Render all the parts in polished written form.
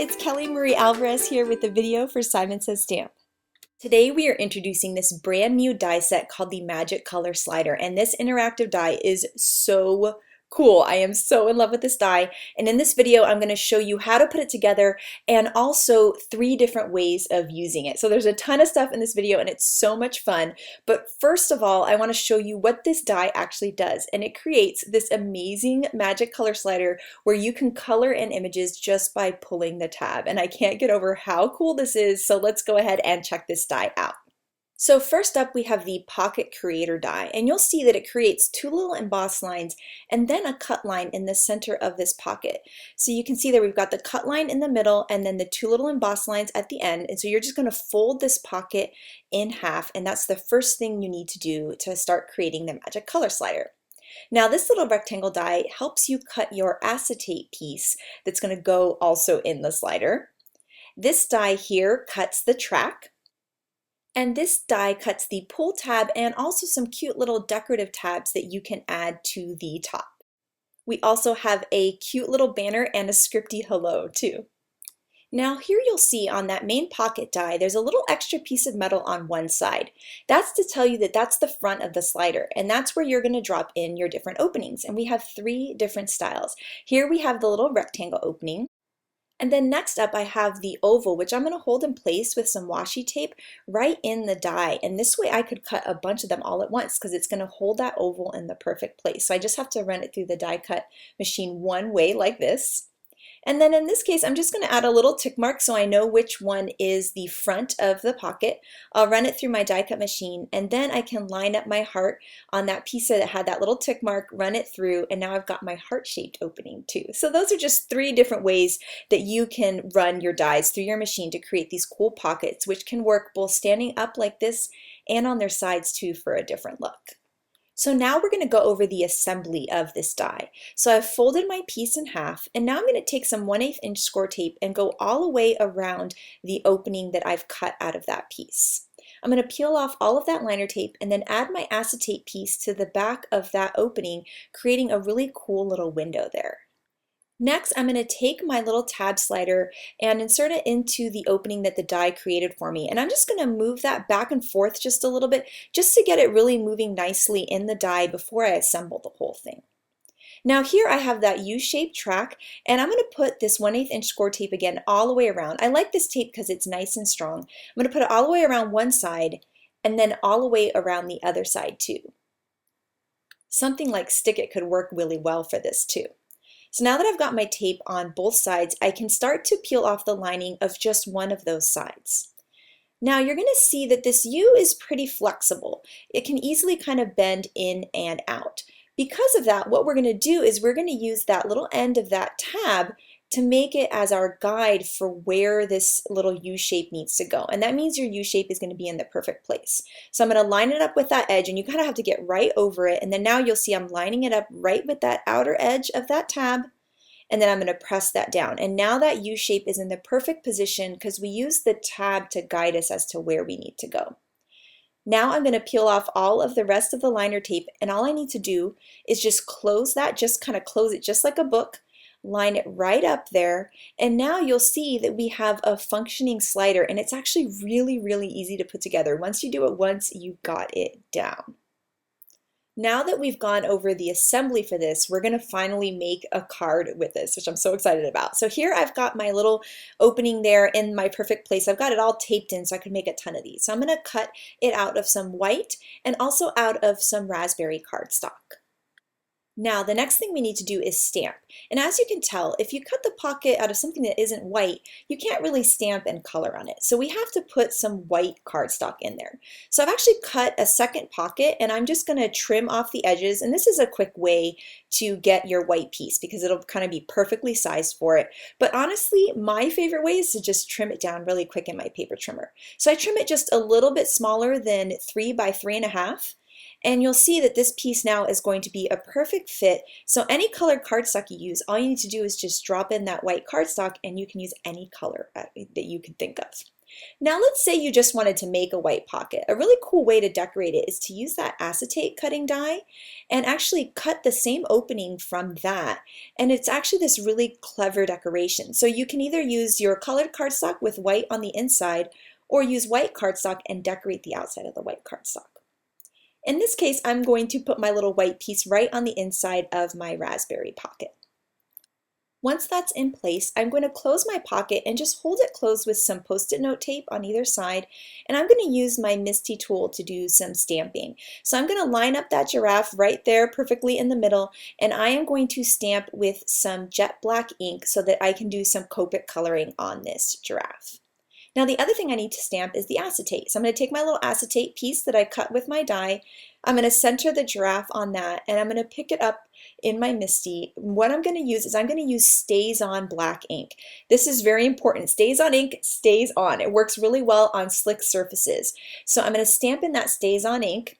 it's Kelly Marie Alvarez here with the video for Simon Says Stamp. Today we are introducing this brand new die set called the Magic Color Slider, and this interactive die is so cool. I am so in love with this die, and in this video I'm going to show you how to put it together and also 3 different ways of using it. So there's a ton of stuff in this video and it's so much fun, but first of all I want to show you what this die actually does, and it creates this amazing magic color slider where you can color in images just by pulling the tab, and I can't get over how cool this is, so let's go ahead and check this die out. So first up we have the Pocket Creator die, and you'll see that it creates 2 little embossed lines and then a cut line in the center of this pocket. So you can see that we've got the cut line in the middle and then the 2 little embossed lines at the end, and so you're just going to fold this pocket in half, and that's the first thing you need to do to start creating the magic color slider. Now this little rectangle die helps you cut your acetate piece that's going to go also in the slider. This die here cuts the track. And this die cuts the pull tab and also some cute little decorative tabs that you can add to the top. We also have a cute little banner and a scripty hello too. Now here you'll see on that main pocket die there's a little extra piece of metal on one side. That's to tell you that that's the front of the slider, and that's where you're going to drop in your different openings. And we have 3 different styles. Here we have the little rectangle opening. And then next up I have the oval, which I'm going to hold in place with some washi tape right in the die. And this way I could cut a bunch of them all at once because it's going to hold that oval in the perfect place. So I just have to run it through the die cut machine one way like this. And then in this case, I'm just going to add a little tick mark so I know which one is the front of the pocket. I'll run it through my die cut machine, and then I can line up my heart on that piece that had that little tick mark, run it through, and now I've got my heart-shaped opening too. So those are just 3 different ways that you can run your dies through your machine to create these cool pockets, which can work both standing up like this and on their sides too for a different look. So now we're going to go over the assembly of this die. So I've folded my piece in half, and now I'm going to take some 1/8 inch score tape and go all the way around the opening that I've cut out of that piece. I'm going to peel off all of that liner tape and then add my acetate piece to the back of that opening, creating a really cool little window there. Next, I'm going to take my little tab slider and insert it into the opening that the die created for me. And I'm just going to move that back and forth just a little bit, just to get it really moving nicely in the die before I assemble the whole thing. Now here I have that U-shaped track, and I'm going to put this 1/8 inch score tape again all the way around. I like this tape because it's nice and strong. I'm going to put it all the way around one side and then all the way around the other side too. Something like Stick It could work really well for this too. So now that I've got my tape on both sides, I can start to peel off the lining of just one of those sides. Now you're going to see that this U is pretty flexible. It can easily kind of bend in and out. Because of that, what we're going to do is we're going to use that little end of that tab to make it as our guide for where this little U shape needs to go. And that means your U shape is going to be in the perfect place. So I'm going to line it up with that edge, and you kind of have to get right over it. And then now you'll see I'm lining it up right with that outer edge of that tab. And then I'm going to press that down. And now that U shape is in the perfect position because we use the tab to guide us as to where we need to go. Now I'm going to peel off all of the rest of the liner tape, and all I need to do is just close that, just kind of close it just like a book. Line it right up there, and now you'll see that we have a functioning slider, and it's actually really easy to put together. Once you do it once, you got it down. Now that we've gone over the assembly for this, we're going to finally make a card with this, which I'm so excited about. So here I've got my little opening there in my perfect place. I've got it all taped in so I can make a ton of these. So I'm going to cut it out of some white and also out of some raspberry cardstock. Now the next thing we need to do is stamp. And as you can tell, if you cut the pocket out of something that isn't white, you can't really stamp and color on it. So we have to put some white cardstock in there. So I've actually cut a second pocket, and I'm just going to trim off the edges. And this is a quick way to get your white piece because it'll kind of be perfectly sized for it. But honestly, my favorite way is to just trim it down really quick in my paper trimmer. So I trim it just a little bit smaller than 3 by 3.5. And you'll see that this piece now is going to be a perfect fit. So any colored cardstock you use, all you need to do is just drop in that white cardstock and you can use any color that you can think of. Now let's say you just wanted to make a white pocket. A really cool way to decorate it is to use that acetate cutting die and actually cut the same opening from that. And it's actually this really clever decoration. So you can either use your colored cardstock with white on the inside or use white cardstock and decorate the outside of the white cardstock. In this case, I'm going to put my little white piece right on the inside of my raspberry pocket. Once that's in place, I'm going to close my pocket and just hold it closed with some Post-it note tape on either side, and I'm going to use my MISTI tool to do some stamping. So I'm going to line up that giraffe right there perfectly in the middle, and I am going to stamp with some jet black ink so that I can do some Copic coloring on this giraffe. Now the other thing I need to stamp is the acetate. So I'm going to take my little acetate piece that I cut with my die. I'm going to center the giraffe on that, and I'm going to pick it up in my MISTI. What I'm going to use is I'm going to use Stays On black ink. This is very important. Stays On ink stays on. It works really well on slick surfaces. So I'm going to stamp in that Stays On ink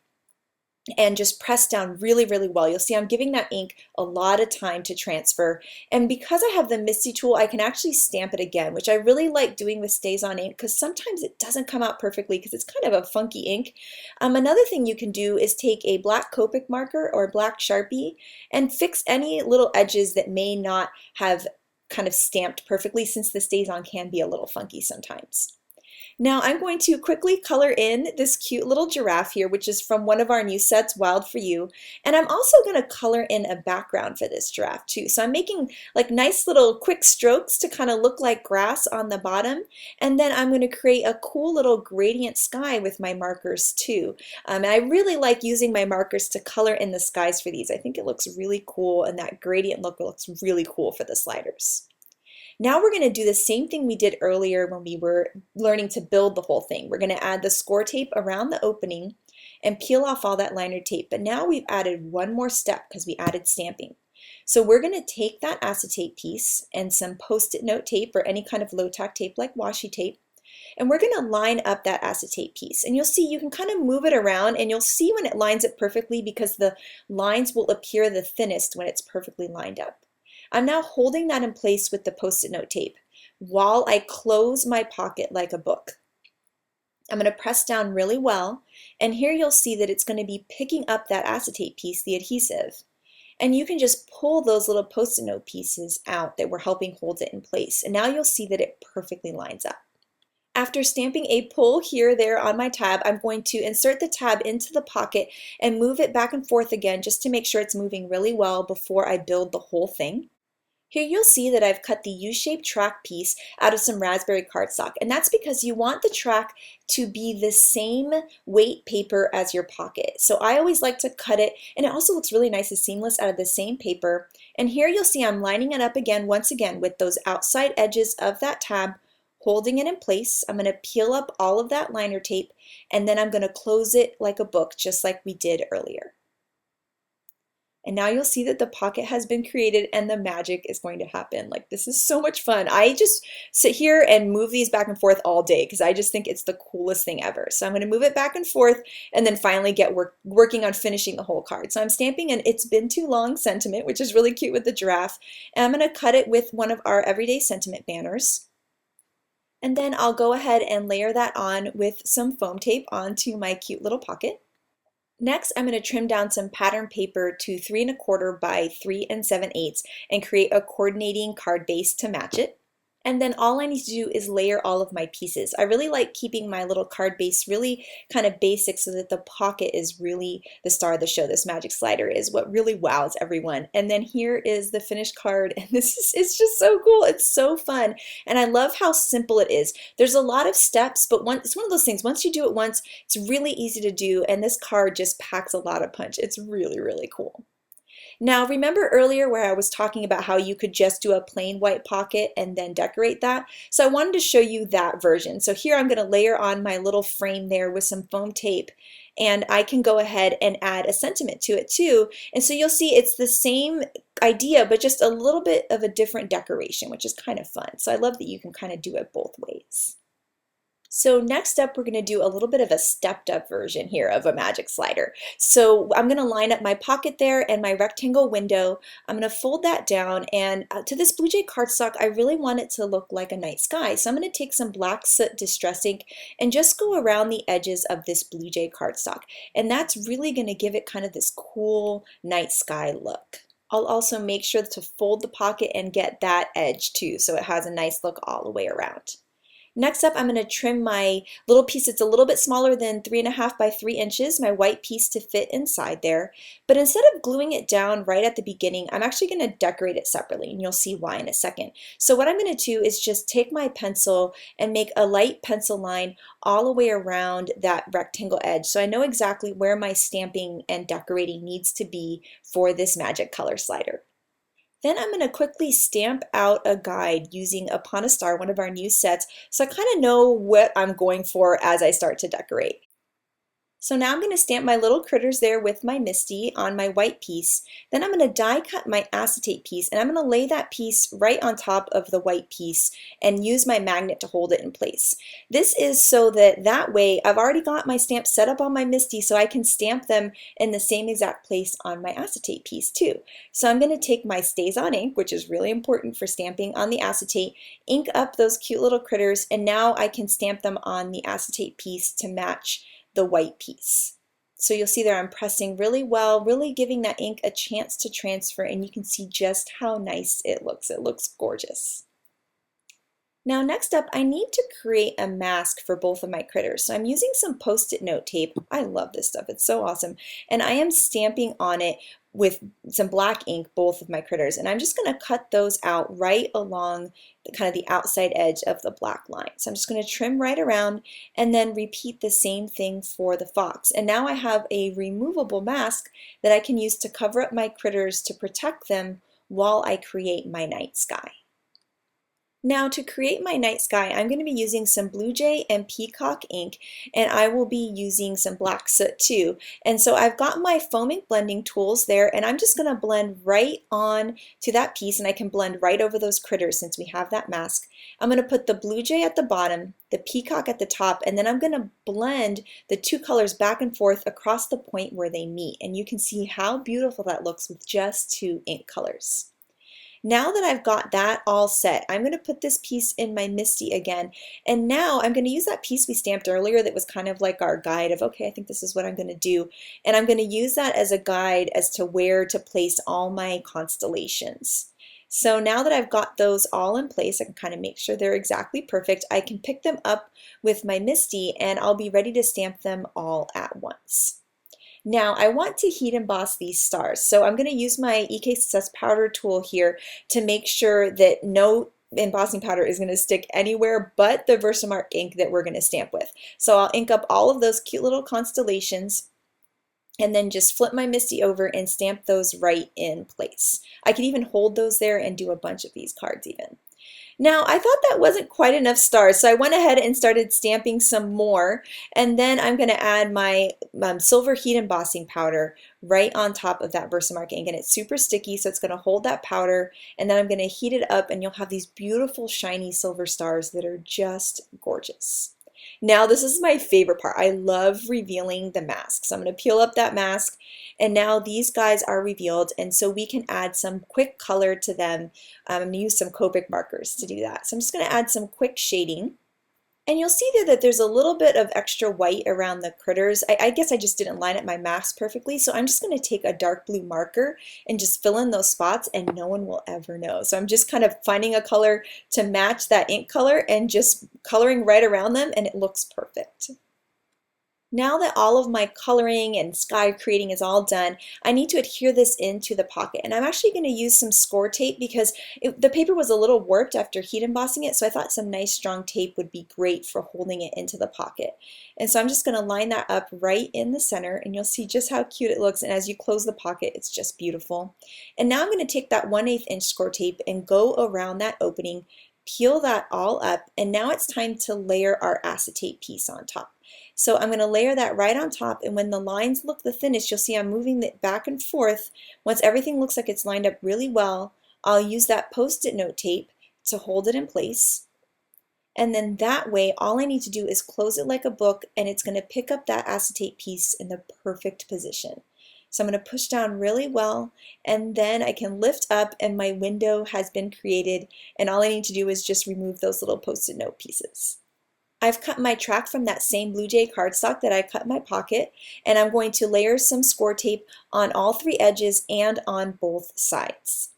and just press down really, really well. You'll see I'm giving that ink a lot of time to transfer. And because I have the MISTI tool, I can actually stamp it again, which I really like doing with Stays On ink because sometimes it doesn't come out perfectly because it's kind of a funky ink. Another thing you can do is take a black Copic marker or black Sharpie and fix any little edges that may not have kind of stamped perfectly, since the Stays On can be a little funky sometimes. Now I'm going to quickly color in this cute little giraffe here, which is from one of our new sets, Wild For You. And I'm also going to color in a background for this giraffe too. So I'm making like nice little quick strokes to kind of look like grass on the bottom. And then I'm going to create a cool little gradient sky with my markers too. And I really like using my markers to color in the skies for these. I think it looks really cool, and that gradient look looks really cool for the sliders. Now we're going to do the same thing we did earlier when we were learning to build the whole thing. We're going to add the score tape around the opening and peel off all that liner tape. But now we've added one more step because we added stamping. So we're going to take that acetate piece and some Post-it note tape or any kind of low-tack tape like washi tape, and we're going to line up that acetate piece. And you'll see you can kind of move it around, and you'll see when it lines up perfectly because the lines will appear the thinnest when it's perfectly lined up. I'm now holding that in place with the Post-it note tape while I close my pocket like a book. I'm going to press down really well, and here you'll see that it's going to be picking up that acetate piece, the adhesive. And you can just pull those little Post-it note pieces out that were helping hold it in place. And now you'll see that it perfectly lines up. After stamping a pull here there on my tab, I'm going to insert the tab into the pocket and move it back and forth again just to make sure it's moving really well before I build the whole thing. Here you'll see that I've cut the U-shaped track piece out of some raspberry cardstock, and that's because you want the track to be the same weight paper as your pocket. So I always like to cut it, and it also looks really nice and seamless out of the same paper. And here you'll see I'm lining it up again, once again, with those outside edges of that tab, holding it in place. I'm going to peel up all of that liner tape, and then I'm going to close it like a book, just like we did earlier. And now you'll see that the pocket has been created and the magic is going to happen. Like, this is so much fun. I just sit here and move these back and forth all day because I just think it's the coolest thing ever. So I'm going to move it back and forth and then finally get working on finishing the whole card. So I'm stamping an "It's Been Too Long" sentiment, which is really cute with the giraffe. And I'm going to cut it with one of our everyday sentiment banners. And then I'll go ahead and layer that on with some foam tape onto my cute little pocket. Next, I'm going to trim down some pattern paper to 3 1/4 by 3 7/8 and create a coordinating card base to match it. And then all I need to do is layer all of my pieces. I really like keeping my little card base really kind of basic so that the pocket is really the star of the show. This magic slider is what really wows everyone. And then here is the finished card, and it's just so cool. It's so fun. And I love how simple it is. There's a lot of steps, but it's one of those things, once you do it once, it's really easy to do, and this card just packs a lot of punch. It's really, really cool. Now remember earlier where I was talking about how you could just do a plain white pocket and then decorate that? So I wanted to show you that version. So here I'm going to layer on my little frame there with some foam tape, and I can go ahead and add a sentiment to it too. And so you'll see it's the same idea but just a little bit of a different decoration, which is kind of fun. So I love that you can kind of do it both ways. So next up, we're going to do a little bit of a stepped up version here of a magic slider. So I'm going to line up my pocket there and my rectangle window. I'm going to fold that down, and to this Blue Jay cardstock, I really want it to look like a night sky. So I'm going to take some black soot distress ink and just go around the edges of this Blue Jay cardstock. And that's really going to give it kind of this cool night sky look. I'll also make sure to fold the pocket and get that edge too, so it has a nice look all the way around. Next up, I'm going to trim my little piece. It's a little bit smaller than 3.5 by 3 inches, my white piece to fit inside there. But instead of gluing it down right at the beginning, I'm actually going to decorate it separately, and you'll see why in a second. So what I'm going to do is just take my pencil and make a light pencil line all the way around that rectangle edge. So I know exactly where my stamping and decorating needs to be for this magic color slider. Then I'm going to quickly stamp out a guide using Upon a Star, one of our new sets, so I kind of know what I'm going for as I start to decorate. So now I'm going to stamp my little critters there with my Misty on my white piece. Then I'm going to die cut my acetate piece, and I'm going to lay that piece right on top of the white piece and use my magnet to hold it in place. This is so that way I've already got my stamps set up on my Misty, so I can stamp them in the same exact place on my acetate piece too. So I'm going to take my Stays On ink, which is really important for stamping on the acetate, ink up those cute little critters, and now I can stamp them on the acetate piece to match the white piece. So you'll see there I'm pressing really well, really giving that ink a chance to transfer, and you can see just how nice it looks. It looks gorgeous. Now next up, I need to create a mask for both of my critters. So I'm using some Post-it note tape. I love this stuff, it's so awesome. And I am stamping on it with some black ink both of my critters, and I'm just going to cut those out right along the kind of the outside edge of the black line. So I'm just going to trim right around and then repeat the same thing for the fox. And now I have a removable mask that I can use to cover up my critters to protect them while I create my night sky. Now to create my night sky, I'm going to be using some Blue Jay and Peacock ink, and I will be using some black soot too. And so I've got my foaming blending tools there, and I'm just going to blend right on to that piece, and I can blend right over those critters since we have that mask. I'm going to put the Blue Jay at the bottom, the Peacock at the top, and then I'm going to blend the two colors back and forth across the point where they meet. And you can see how beautiful that looks with just two ink colors. Now that I've got that all set, I'm going to put this piece in my Misty again, and now I'm going to use that piece we stamped earlier that was kind of like our guide of, okay, I think this is what I'm going to do, and I'm going to use that as a guide as to where to place all my constellations. So now that I've got those all in place, I can kind of make sure they're exactly perfect. I can pick them up with my Misty, and I'll be ready to stamp them all at once. Now I want to heat emboss these stars, so I'm going to use my EK Success powder tool here to make sure that no embossing powder is going to stick anywhere but the Versamark ink that we're going to stamp with. So I'll ink up all of those cute little constellations and then just flip my Misty over and stamp those right in place. I could even hold those there and do a bunch of these cards even. Now, I thought that wasn't quite enough stars, so I went ahead and started stamping some more, and then I'm going to add my silver heat embossing powder right on top of that Versamark ink, and it's super sticky, so it's going to hold that powder, and then I'm going to heat it up, and you'll have these beautiful shiny silver stars that are just gorgeous. Now this is my favorite part. I love revealing the mask. So I'm going to peel up that mask, and now these guys are revealed, and so we can add some quick color to them. I'm going to use some Copic markers to do that. So I'm just going to add some quick shading. And you'll see there that there's a little bit of extra white around the critters. I guess I just didn't line up my mask perfectly, so I'm just going to take a dark blue marker and just fill in those spots, and no one will ever know. So I'm just kind of finding a color to match that ink color and just coloring right around them, and it looks perfect. Now that all of my coloring and sky creating is all done, I need to adhere this into the pocket. And I'm actually going to use some score tape because the paper was a little warped after heat embossing it, so I thought some nice strong tape would be great for holding it into the pocket. And so I'm just going to line that up right in the center, and you'll see just how cute it looks, and as you close the pocket, it's just beautiful. And now I'm going to take that 1/8 inch score tape and go around that opening, peel that all up, and now it's time to layer our acetate piece on top. So I'm going to layer that right on top, and when the lines look the thinnest, you'll see I'm moving it back and forth. Once everything looks like it's lined up really well, I'll use that Post-it note tape to hold it in place. And then that way, all I need to do is close it like a book and it's going to pick up that acetate piece in the perfect position. So I'm going to push down really well and then I can lift up and my window has been created and all I need to do is just remove those little post-it note pieces. I've cut my track from that same Blue Jay cardstock that I cut in my pocket and I'm going to layer some score tape on all three edges and on both sides.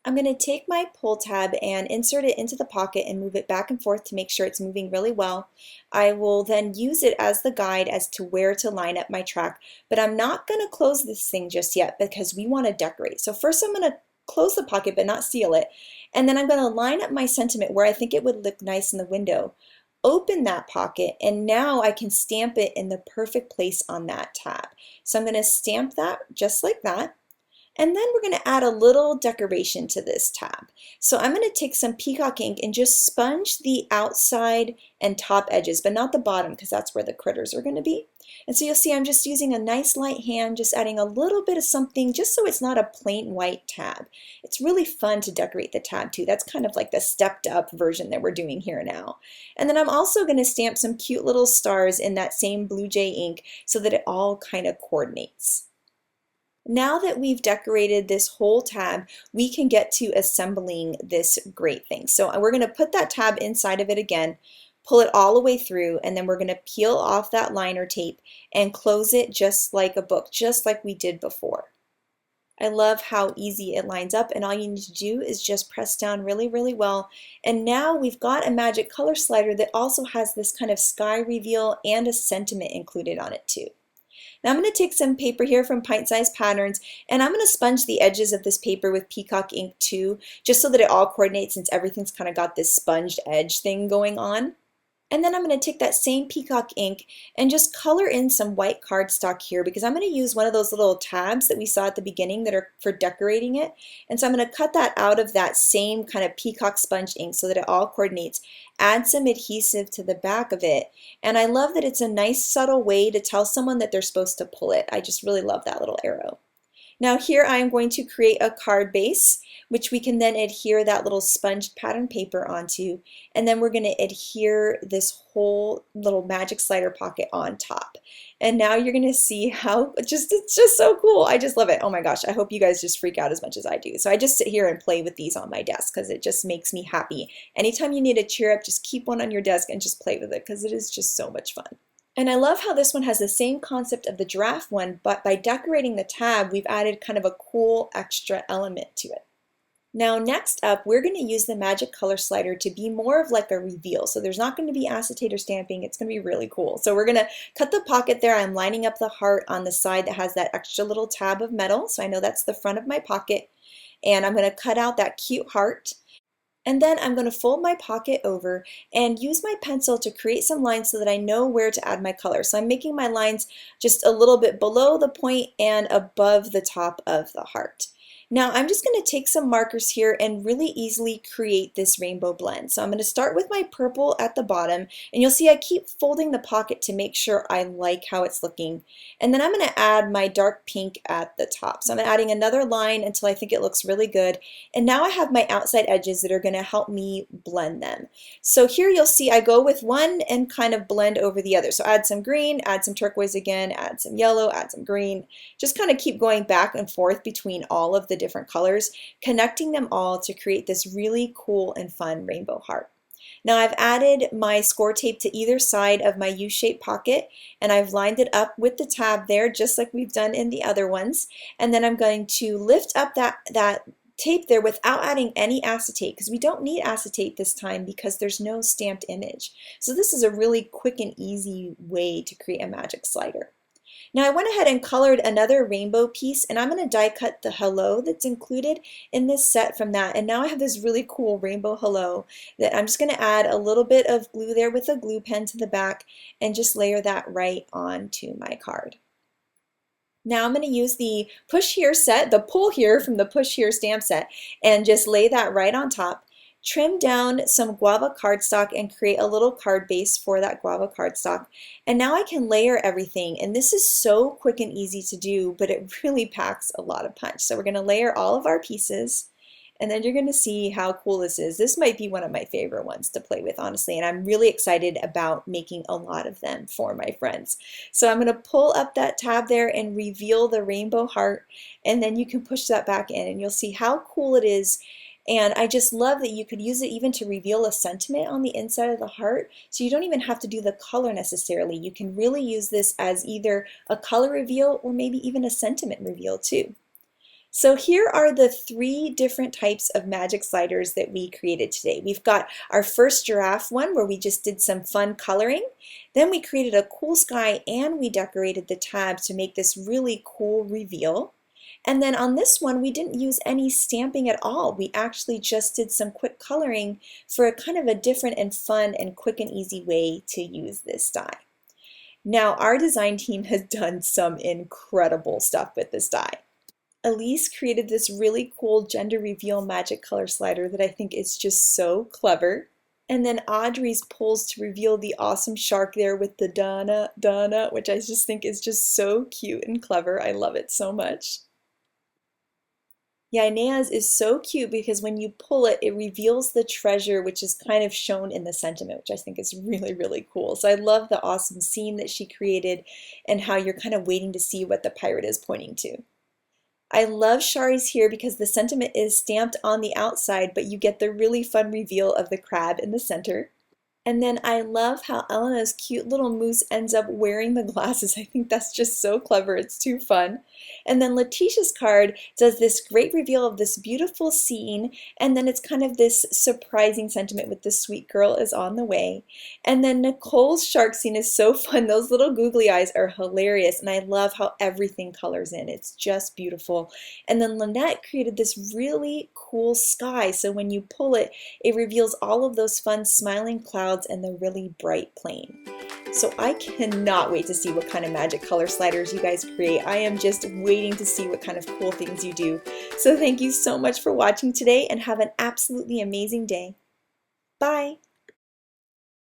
I'm going to take my pull tab and insert it into the pocket and move it back and forth to make sure it's moving really well. I will then use it as the guide as to where to line up my track, but I'm not going to close this thing just yet because we want to decorate. So first I'm going to close the pocket but not seal it, and then I'm going to line up my sentiment where I think it would look nice in the window. Open that pocket and now I can stamp it in the perfect place on that tab. So I'm going to stamp that just like that. And then we're going to add a little decoration to this tab. So I'm going to take some peacock ink and just sponge the outside and top edges, but not the bottom because that's where the critters are going to be. And so you'll see I'm just using a nice light hand, just adding a little bit of something just so it's not a plain white tab. It's really fun to decorate the tab too. That's kind of like the stepped up version that we're doing here now. And then I'm also going to stamp some cute little stars in that same Blue Jay ink so that it all kind of coordinates. Now that we've decorated this whole tab, we can get to assembling this great thing. So we're going to put that tab inside of it again, pull it all the way through, and then we're going to peel off that liner tape and close it just like a book, just like we did before. I love how easy it lines up, and all you need to do is just press down really, really well. And now we've got a magic color slider that also has this kind of sky reveal and a sentiment included on it too. Now I'm going to take some paper here from Pint Size Patterns and I'm going to sponge the edges of this paper with peacock ink too, just so that it all coordinates since everything's kind of got this sponged edge thing going on. And then I'm going to take that same peacock ink and just color in some white cardstock here because I'm going to use one of those little tabs that we saw at the beginning that are for decorating it. And so I'm going to cut that out of that same kind of peacock sponge ink so that it all coordinates. Add some adhesive to the back of it. And I love that it's a nice subtle way to tell someone that they're supposed to pull it. I just really love that little arrow. Now here I am going to create a card base, which we can then adhere that little sponged pattern paper onto, and then we're going to adhere this whole little magic slider pocket on top. And now you're going to see how it's just so cool. I just love it. Oh my gosh, I hope you guys just freak out as much as I do. So I just sit here and play with these on my desk because it just makes me happy. Anytime you need to cheer up, just keep one on your desk and just play with it because it is just so much fun. And I love how this one has the same concept of the giraffe one, but by decorating the tab, we've added kind of a cool extra element to it. Now next up, we're going to use the magic color slider to be more of like a reveal. So there's not going to be acetate or stamping. It's going to be really cool. So we're going to cut the pocket there. I'm lining up the heart on the side that has that extra little tab of metal. So I know that's the front of my pocket. And I'm going to cut out that cute heart. And then I'm going to fold my pocket over and use my pencil to create some lines so that I know where to add my color. So I'm making my lines just a little bit below the point and above the top of the heart. Now I'm just going to take some markers here and really easily create this rainbow blend. So I'm going to start with my purple at the bottom, and you'll see I keep folding the pocket to make sure I like how it's looking. And then I'm going to add my dark pink at the top. So I'm adding another line until I think it looks really good. And now I have my outside edges that are going to help me blend them. So here you'll see I go with one and kind of blend over the other. So add some green, add some turquoise again, add some yellow, add some green. Just kind of keep going back and forth between all of the different colors, connecting them all to create this really cool and fun rainbow heart. Now I've added my score tape to either side of my U-shaped pocket and I've lined it up with the tab there just like we've done in the other ones. And then I'm going to lift up that tape there without adding any acetate because we don't need acetate this time because there's no stamped image. So this is a really quick and easy way to create a magic slider. Now I went ahead and colored another rainbow piece and I'm going to die cut the hello that's included in this set from that, and now I have this really cool rainbow hello that I'm just going to add a little bit of glue there with a glue pen to the back and just layer that right onto my card. Now I'm going to use the push here set, the pull here from the push here stamp set, and just lay that right on top. Trim down some guava cardstock and create a little card base for that guava cardstock. And now I can layer everything, and this is so quick and easy to do, but it really packs a lot of punch. So we're going to layer all of our pieces, And then you're going to see how cool this is. This might be one of my favorite ones to play with, honestly, and I'm really excited about making a lot of them for my friends. So I'm going to pull up that tab there and reveal the rainbow heart, and then you can push that back in and you'll see how cool it is. And I just love that you could use it even to reveal a sentiment on the inside of the heart. So you don't even have to do the color necessarily. You can really use this as either a color reveal or maybe even a sentiment reveal too. So here are the 3 different types of magic sliders that we created today. We've got our first giraffe one where we just did some fun coloring. Then we created a cool sky and we decorated the tab to make this really cool reveal. And then on this one, we didn't use any stamping at all. We actually just did some quick coloring for a kind of a different and fun and quick and easy way to use this die. Now, our design team has done some incredible stuff with this die. Elise created this really cool gender reveal magic color slider that I think is just so clever. And then Audrey's pulls to reveal the awesome shark there with the Donna, Donna, which I just think is just so cute and clever. I love it so much. Yeah, Inaya's is so cute because when you pull it, it reveals the treasure, which is kind of shown in the sentiment, which I think is really, really cool. So I love the awesome scene that she created and how you're kind of waiting to see what the pirate is pointing to. I love Shari's here because the sentiment is stamped on the outside, but you get the really fun reveal of the crab in the center. And then I love how Elena's cute little moose ends up wearing the glasses. I think that's just so clever. It's too fun. And then Letitia's card does this great reveal of this beautiful scene, and then it's kind of this surprising sentiment with the sweet girl is on the way. And then Nicole's shark scene is so fun. Those little googly eyes are hilarious, and I love how everything colors in. It's just beautiful. And then Lynette created this really cool sky, so when you pull it, it reveals all of those fun smiling clouds and the really bright plane. So I cannot wait to see what kind of magic color sliders you guys create. I am just waiting to see what kind of cool things you do. So thank you so much for watching today and have an absolutely amazing day. Bye!